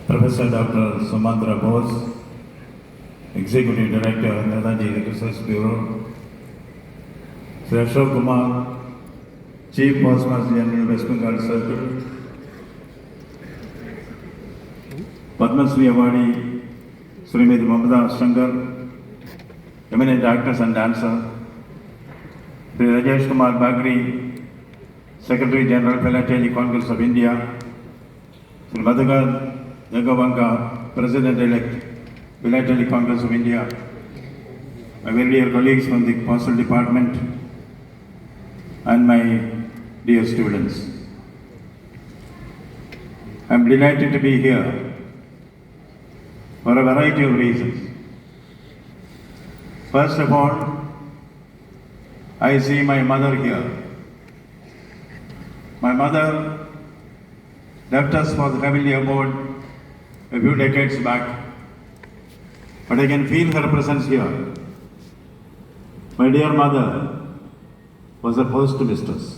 Professor Dr. Sumandra Bose, Executive Director, Netaji Research Bureau, Sri Ashok Kumar, Chief Postmaster General, West Bengal Circle, Padma Shri Awardee, Srimati Mamata Shankar, eminent actors and dancer, Sri Rajesh Kumar Bagri, Secretary General, Philately Congress of India, Sri Madhukar Jagavanka, President-elect, Philately Congress of India, my very dear colleagues from the Postal Department, and my dear students. I am delighted to be here for a variety of reasons. First of all, I see my mother here. My mother left us for the heavenly abode a few decades back, but I can feel her presence here. My dear mother was a post mistress.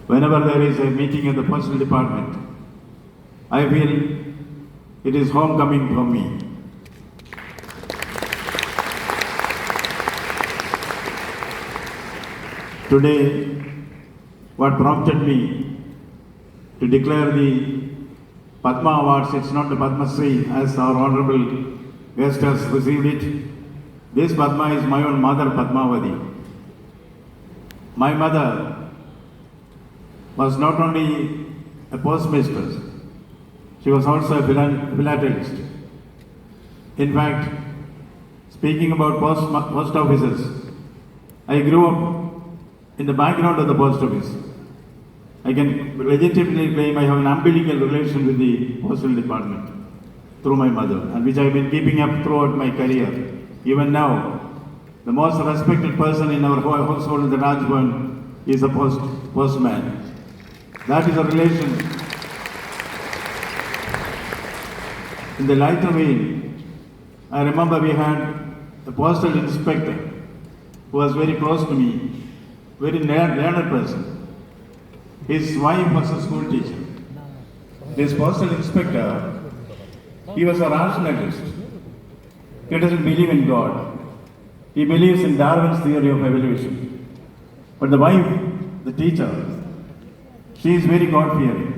Whenever there is a meeting in the postal department, I feel it is homecoming for me. Today, what prompted me to declare the Padma Awards, it's not the Padma Shri as our honorable guest has received it. This Padma is my own mother, Padmavati. My mother was not only a postmistress, she was also a philatelist. In fact, speaking about post offices, I grew up in the background of the post office. I can legitimately claim I have an umbilical relation with the postal department through my mother, and which I have been keeping up throughout my career. Even now, the most respected person in our household in the Rajbhavan is a postman. That is a relation. In the lighter vein, I remember we had a postal inspector who was very close to me, very learned person. His wife was a school teacher. This postal inspector, he was a rationalist. He doesn't believe in God. He believes in Darwin's theory of evolution. But the wife, the teacher, she is very God-fearing.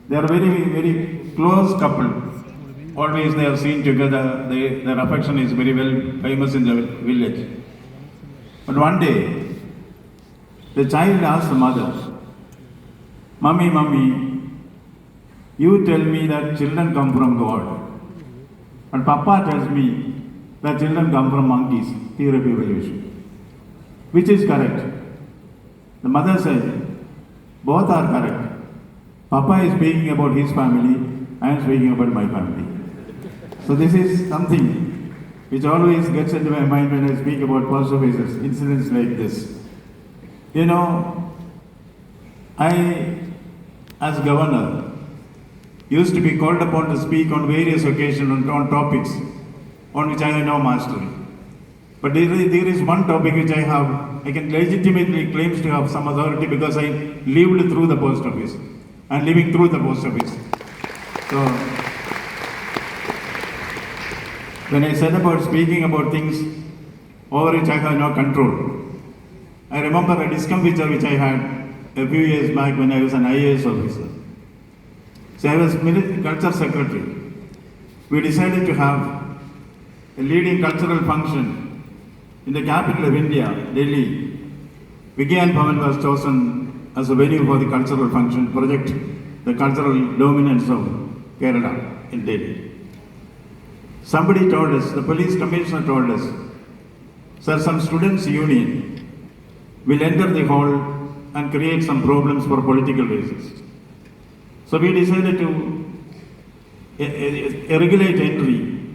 They are very, very close couple. Always they are seen together. Their affection is very well famous in the village. But one day, the child asked the mother, Mummy, you tell me that children come from God. And Papa tells me that children come from monkeys, theory of evolution. Which is correct? The mother said, both are correct. Papa is speaking about his family, I am speaking about my family. So this is something which always gets into my mind when I speak about post offices, incidents like this. You know, I, as governor, used to be called upon to speak on various occasions on topics on which I have no mastery. But there is one topic which I can legitimately claim to have some authority because I lived through the post office and living through the post office. So, when I said about speaking about things over which I have no control, I remember a discomfiture which I had a few years back when I was an IAS officer. So I was culture secretary. We decided to have a leading cultural function in the capital of India, Delhi. Vigyan Bhavan was chosen as a venue for the cultural function, project the cultural dominance of Kerala in Delhi. Somebody told us, the police commissioner told us, sir, some students' union will enter the hall and create some problems for political reasons. So we decided to regulate entry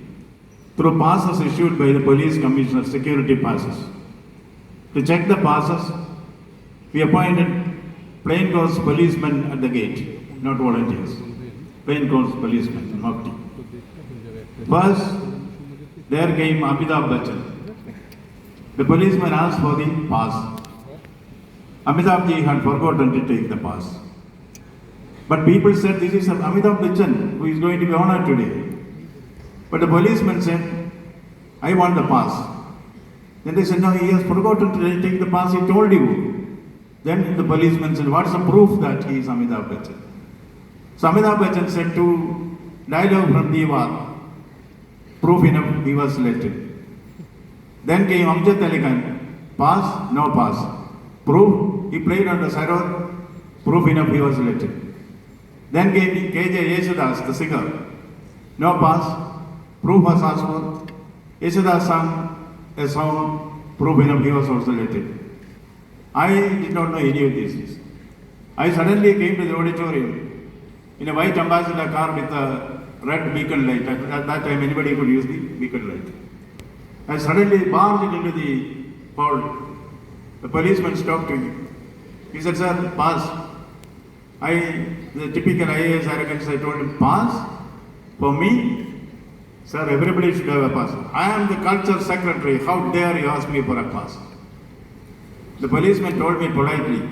through passes issued by the police commissioner, security passes. To check the passes, we appointed plainclothes policemen at the gate, not volunteers. Plainclothes policemen in Mukti. First, there came Amitabh Bachchan. The policeman asked for the pass. Amitabh ji had forgotten to take the pass. But people said this is Amitabh Bachchan who is going to be honored today. But the policeman said, I want the pass. Then they said, no, he has forgotten to take the pass, he told you. Then the policeman said, what's the proof that he is Amitabh Bachchan? So Amitabh Bachchan said to dialogue from Diwar, proof enough, he was selected. Then came Amjad Ali Khan, pass, no pass. Proof, he played on the sarod, proof enough, he was selected. Then came KJ Yesudas, the singer, no pass, proof was asked for. Yesudas sang a song, proof enough, he was also selected. I did not know any of these things. I suddenly came to the auditorium in a white ambassador car with a red beacon light. At that time, anybody could use the beacon light. I suddenly barged into the hall. The policeman stopped me. He said, sir, pass. The typical IAS arrogance, I told him, pass? For me? Sir, everybody should have a pass. I am the culture secretary. How dare you ask me for a pass? The policeman told me politely,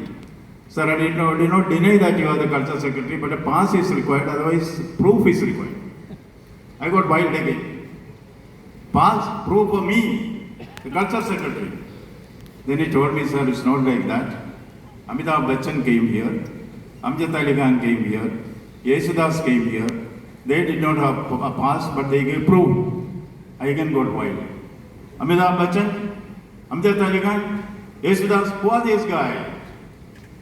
sir, I did not deny that you are the culture secretary, but a pass is required, otherwise proof is required. I got wild again. Pass, proof for me, the culture secretary. Then he told me, sir, it's not like that. Amitabh Bachchan came here, Amjad Ali Khan came here, Yesudas came here. They did not have a pass, but they gave proof. I again got wild. Amitabh Bachchan, Amjad Ali Khan, Yesudas, who are these guys?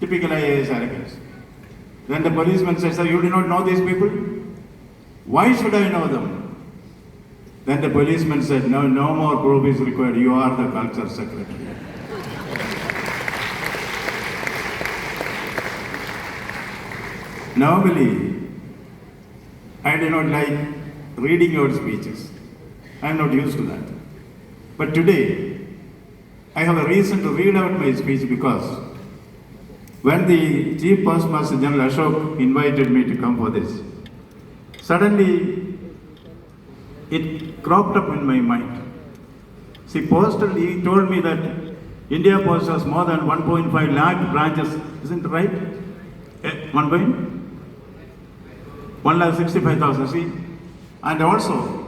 Typical IAS arrogance. Then the policeman said, sir, you do not know these people? Why should I know them? Then the policeman said, no more proof is required. You are the culture secretary. Normally, I do not like reading your speeches. I am not used to that. But today, I have a reason to read out my speech because when the Chief Postmaster General Ashok invited me to come for this, suddenly it cropped up in my mind. See, postal, he told me that India Post has more than 1.5 lakh branches, isn't it right? 1,65,000, see? And also,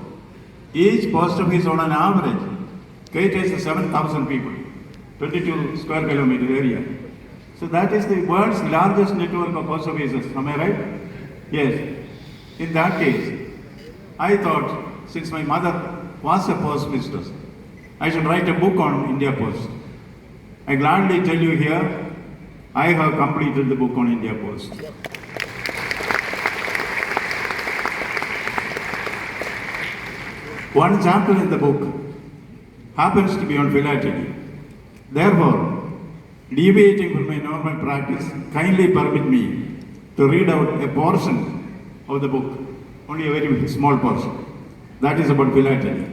each post office on an average caters 7,000 people, 22 square kilometer area. So that is the world's largest network of post offices, am I right? Yes. In that case, I thought, since my mother was a postmistress, I should write a book on India Post. I gladly tell you here, I have completed the book on India Post. One chapter in the book happens to be on philately. Therefore, deviating from my normal practice, kindly permit me to read out a portion of the book, only a very small portion. That is about philately.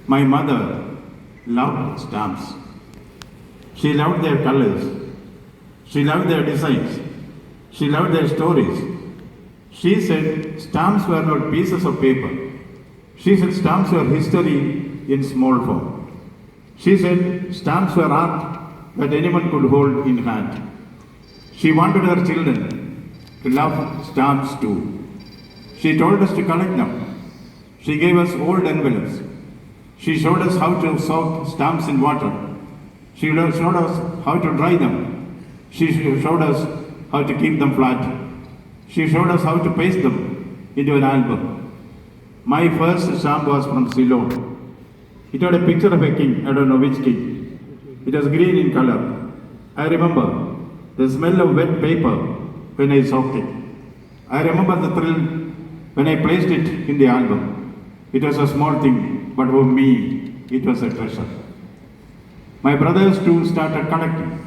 My mother loved stamps. She loved their colors. She loved their designs. She loved their stories. She said stamps were not pieces of paper. She said stamps were history in small form. She said stamps were art that anyone could hold in hand. She wanted her children to love stamps too. She told us to collect them. She gave us old envelopes. She showed us how to soak stamps in water. She showed us how to dry them. She showed us how to keep them flat. She showed us how to paste them into an album. My first stamp was from Ceylon. It had a picture of a king, I don't know which king. It was green in color. I remember the smell of wet paper when I soaked it. I remember the thrill when I placed it in the album. It was a small thing, but for me, it was a treasure. My brothers too started collecting.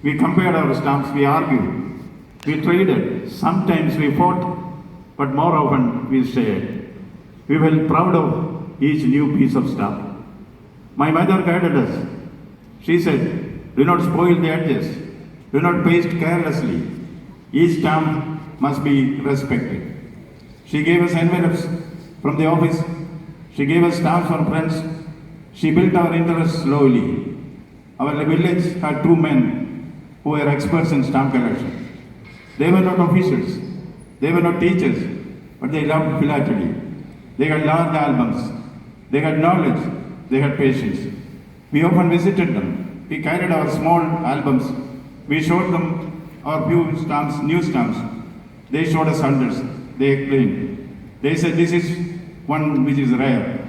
We compared our stamps, we argued, we traded, sometimes we fought, but more often we shared. We were proud of each new piece of stamp. My mother guided us. She said, do not spoil the edges, do not paste carelessly. Each stamp must be respected. She gave us envelopes from the office. She gave us stamps from friends. She built our interest slowly. Our village had two men who were experts in stamp collection. They were not officials, they were not teachers, but they loved philately. They had large albums, they had knowledge, they had patience. We often visited them. We carried our small albums. We showed them our few stamps, new stamps. They showed us hundreds. They explained. They said, this is one which is rare.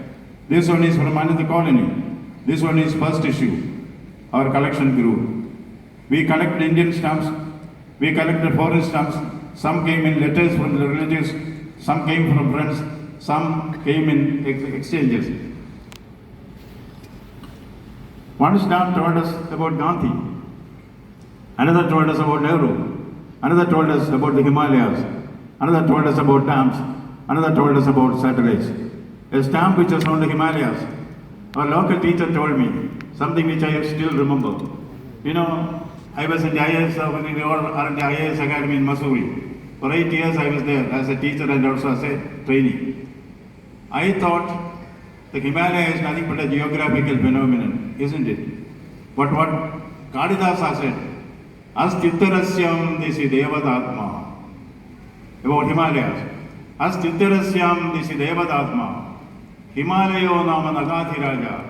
This one is from another colony. This one is first issue. Our collection grew. We collected Indian stamps. We collected foreign stamps. Some came in letters from the relatives. Some came from friends. Some came in exchanges. One stamp told us about Gandhi. Another told us about Nehru. Another told us about the Himalayas. Another told us about dams. Another told us about satellites. A stamp which was on the Himalayas. Our local teacher told me something which I still remember. You know, I was in the IAS, when we all are in the IAS Academy in Missouri. For 8 years I was there as a teacher and also as a trainee. I thought the Himalaya is nothing but a geographical phenomenon, isn't it? But what Kalidasa said, Astitarasyam disi devadatma, about Himalayas. Astitarasyam disi devadatma, Himalayo nama nagati raja,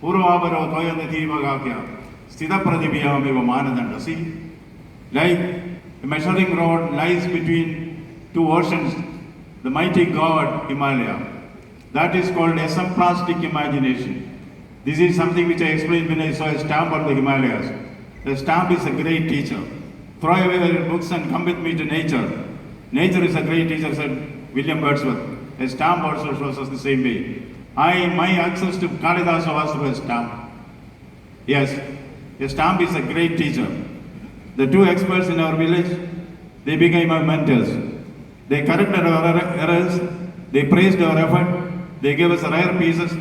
Purvabaro toyanati vagakya, Stida pradibhyam eva manadanda. See, like a measuring rod lies between two oceans, the mighty god Himalaya. That is called esemplastic imagination. This is something which I explained when I saw a stamp on the Himalayas. The stamp is a great teacher. Throw away your books and come with me to nature. Nature is a great teacher, said William Wordsworth. A stamp also shows us the same way. My access to Kalidasa was through a stamp. Yes, a stamp is a great teacher. The two experts in our village, they became our mentors. They corrected our errors. They praised our effort. They gave us rare pieces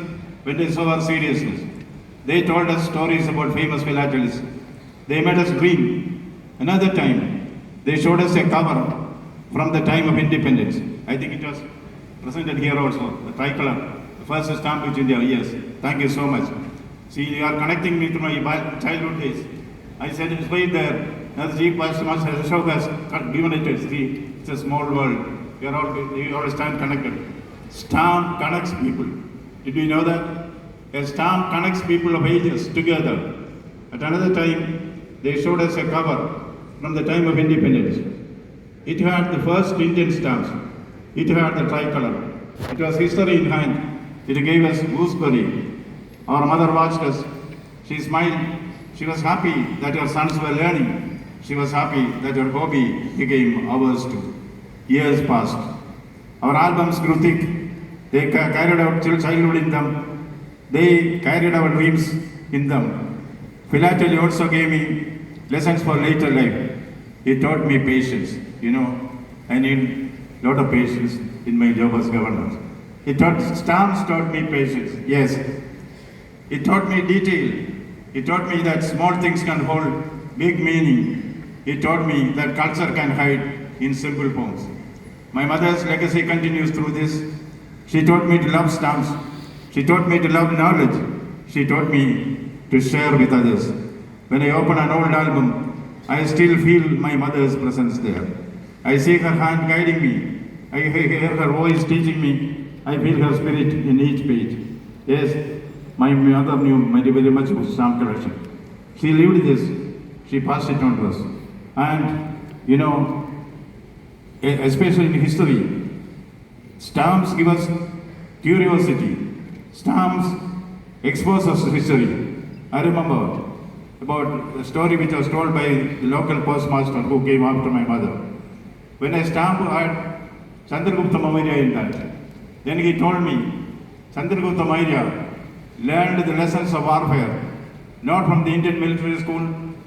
when they saw our seriousness. They told us stories about famous philatelists. They made us dream. Another time, they showed us a cover from the time of independence. I think it was presented here also, the tricolor, the first stamp which India. Yes, thank you so much. See, you are connecting me to my childhood days. I said it's right there. As G. Pastor Ashok has given it to us. See, it's a small world. We all stand connected. Stamp connects people. Did you know that? A stamp connects people of ages together. At another time, they showed us a cover from the time of independence. It had the first Indian stamps. It had the tricolor. It was history in hand. It gave us gooseberry. Our mother watched us. She smiled. She was happy that her sons were learning. She was happy that her hobby became ours too. Years passed. Our albums grew thick. They carried out childhood in them. They carried our dreams in them. Philately also gave me lessons for later life. It taught me patience. You know, I need a lot of patience in my job as governor. Stamps taught me patience. Yes. It taught me detail. It taught me that small things can hold big meaning. It taught me that culture can hide in simple forms. My mother's legacy continues through this. She taught me to love stamps. She taught me to love knowledge. She taught me to share with others. When I open an old album, I still feel my mother's presence there. I see her hand guiding me. I hear her voice teaching me. I feel her spirit in each page. Yes, my mother knew very much about stamp collection. She lived this. She passed it on to us. And, you know, especially in history, stamps give us curiosity. Stamps expose us to history. I remember about a story which was told by the local postmaster who came after my mother. When a stamp had Chandragupta Maurya in that, then he told me, Chandragupta Maurya learned the lessons of warfare, not from the Indian military school,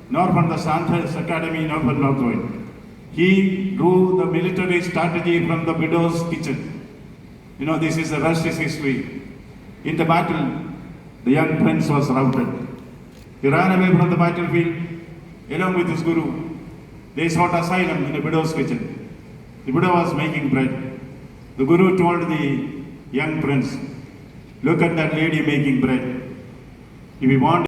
nor from the Sandhurst Academy, nor from Northwood. He drew the military strategy from the widow's kitchen. You know, this is the rest is history. In the battle, the young prince was routed. He ran away from the battlefield along with his guru. They sought asylum in a widow's kitchen. The widow was making bread. The guru told the young prince, look at that lady making bread. If you want